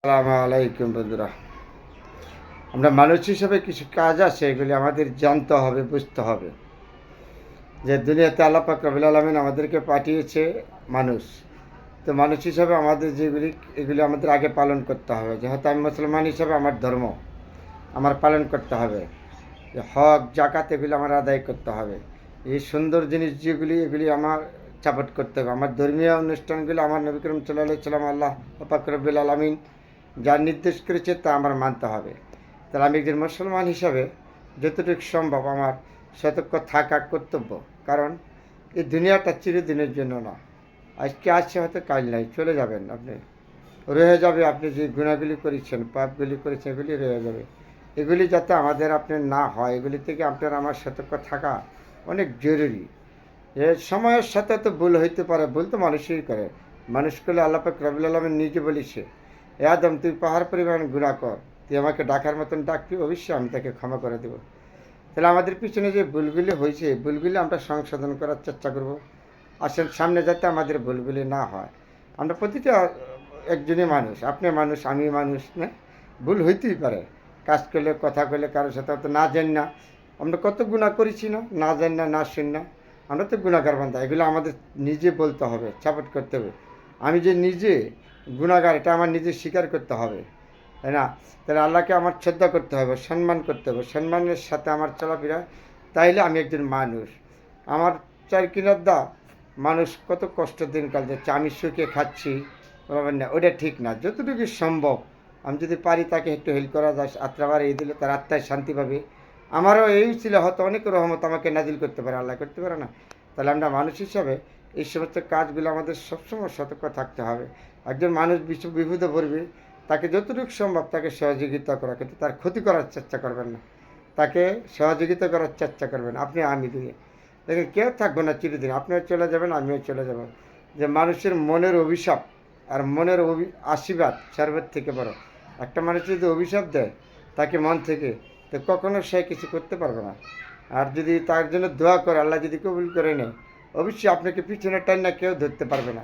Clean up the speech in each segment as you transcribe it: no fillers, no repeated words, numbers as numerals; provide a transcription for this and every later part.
আসসালামু আলাইকুম বন্ধুরা। আমরা মানুষ হিসেবে কিছু কাজ আছে, এগুলি আমাদের জানতে হবে, বুঝতে হবে। যে দুনিয়াতে আল্লাহ পাক রব্বুল আলামিন আমাদেরকে পাঠিয়েছে মানুষ। তো মানুষ হিসাবে আমাদের এগুলি আমাদের আগে পালন করতে হবে। যেহেতু আমি মুসলমান হিসাবে আমার ধর্ম আমার পালন করতে হবে। যে হক জাকাত এগুলি আমার আদায় করতে হবে। এই সুন্দর জিনিস যেগুলি এগুলি আমার সাপোর্ট করতে হবে। আমার ধর্মীয় অনুষ্ঠানগুলো আমার নবী করিম সাল্লাল্লাহু আলাইহি ওয়াসাল্লাম আল্লাহ পাক রব্বুল আলামিন যা নির্দেশ করেছে তা আমার মানতে হবে। তাহলে আমি একজন মুসলমান হিসাবে যতটুকু সম্ভব আমার সতর্ক থাকা কর্তব্য। কারণ এই দুনিয়াটা চিরদিনের জন্য না। আজকে আসছে, হয়তো কাল নাই, চলে যাবেন আপনি, রয়ে যাবে। আপনি যে গুণাগুলি করেছেন, পাপগুলি করেছেন, এগুলি রয়ে যাবে। এগুলি যাতে আমাদের আপনার না হয়, এগুলি থেকে আপনার আমার সতর্ক থাকা অনেক জরুরি। এ সময়ের সাথে তো ভুল হইতে পারে, ভুল তো মানুষই করে। মানুষ করলে আল্লাহ পাক রব্বুল আলামিন নিজে বলেছে, এ আদম তুই পাহাড় পরিমাণ গুনাহ কর, তুই আমাকে ডাকার মতন ডাকবি, অবশ্যই আমি তাকে ক্ষমা করে দেবো। তাহলে আমাদের পিছনে যে ভুলগুলি হয়েছে, ভুলগুলি আমরা সংশোধন করার চেষ্টা করব। আসলে সামনে যাতে আমাদের ভুলগুলি না হয়। আমরা প্রতিটা একজনই মানুষ, আপনি মানুষ, আমি মানুষ, না? ভুল হইতেই পারে। কাজ করলে, কথা করলে, কারোর সাথে হয়তো না জানি না আমরা কত গুনাহ করেছি, না জানি না, না শুনি না, আমরা তো গুনাহগার বান্দা। এগুলো আমাদের নিজে বলতে হবে, সাপোর্ট করতে হবে। আমি যে নিজে গুনাহগার, এটা আমার নিজে স্বীকার করতে হবে, তাই না? তাহলে আল্লাহকে আমার শ্রদ্ধা করতে হবে, সম্মান করতে হবে, সম্মানের সাথে আমার চলাফেরা। তাইলে আমি একজন মানুষ। আমার চার কিনার দা মানুষ কত কষ্ট দিনকাল যাচ্ছে, আমি সুখে খাচ্ছি, বলবেন না ওটা ঠিক না। যতটুকু সম্ভব আমি যদি পারি তাকে একটু হেল্প করা যায়, আত্মাবার এই দিলে তার আত্মায় শান্তি পাবে। আমারও এই ছিল, হয়তো অনেক রহমত আমাকে নাজিল করতে পারে, আল্লাহ করতে পারে না? তাহলে আমরা মানুষ হিসাবে এই সমস্ত কাজগুলো আমাদের সবসময় সতর্ক থাকতে হবে। একজন মানুষ বিপদে পড়বে, তাকে যতটুকু সম্ভব তাকে সহযোগিতা করা, কিন্তু তার ক্ষতি করার চেষ্টা করবেন না। তাকে সহযোগিতা করার চেষ্টা করবেন। আপনি আমি দিয়ে দেখেন, কেউ থাকবো না চিরদিন, আপনিও চলে যাবেন, আমিও চলে যাব। যে মানুষের মনের অভিশাপ আর মনের আশীর্বাদ সর্বের থেকে বড়। একটা মানুষ যদি অভিশাপ দেয় তাকে মন থেকে, তো কখনো সে কিছু করতে পারবে না। আর যদি তার জন্য দোয়া করে, আল্লাহ যদি কবুল করে নেয়, অবশ্যই আপনাকে পিছনে টান না কেউ ধরতে পারবে না।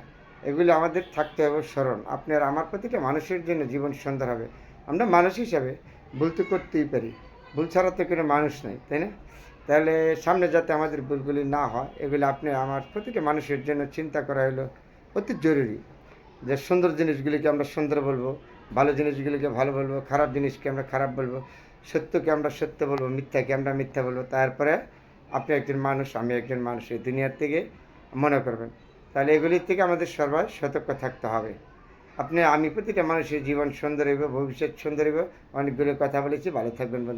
এগুলি আমাদের থাকতে হবে স্মরণ। আপনার আমার প্রতিটা মানুষের জন্য জীবন সুন্দর হবে। আমরা মানুষ হিসাবে ভুল তো করতেই পারি, ভুল ছাড়া তো কোনো মানুষ নেই, তাই না? তাহলে সামনে যাতে আমাদের ভুলগুলি না হয়, এগুলি আপনি আমার প্রতিটা মানুষের জন্য চিন্তা করা হলো অতি জরুরি। যে সুন্দর জিনিসগুলিকে আমরা সুন্দর বলবো, ভালো জিনিসগুলিকে ভালো বলবো, খারাপ জিনিসকে আমরা খারাপ বলবো, সত্যকে আমরা সত্য বলবো, মিথ্যাকে আমরা মিথ্যা বলবো। তারপরে আপনি একজন মানুষ, আমি একজন মানুষ, এই দুনিয়ার থেকে মনে করবেন। তাহলে এগুলির থেকে আমাদের সবাই সতর্ক থাকতে হবে। আপনি আমি প্রতিটা মানুষের জীবন সুন্দর হইব, ভবিষ্যৎ সুন্দর হইব। অনেকগুলো কথা বলেছি, ভালো থাকবেন বন্ধু।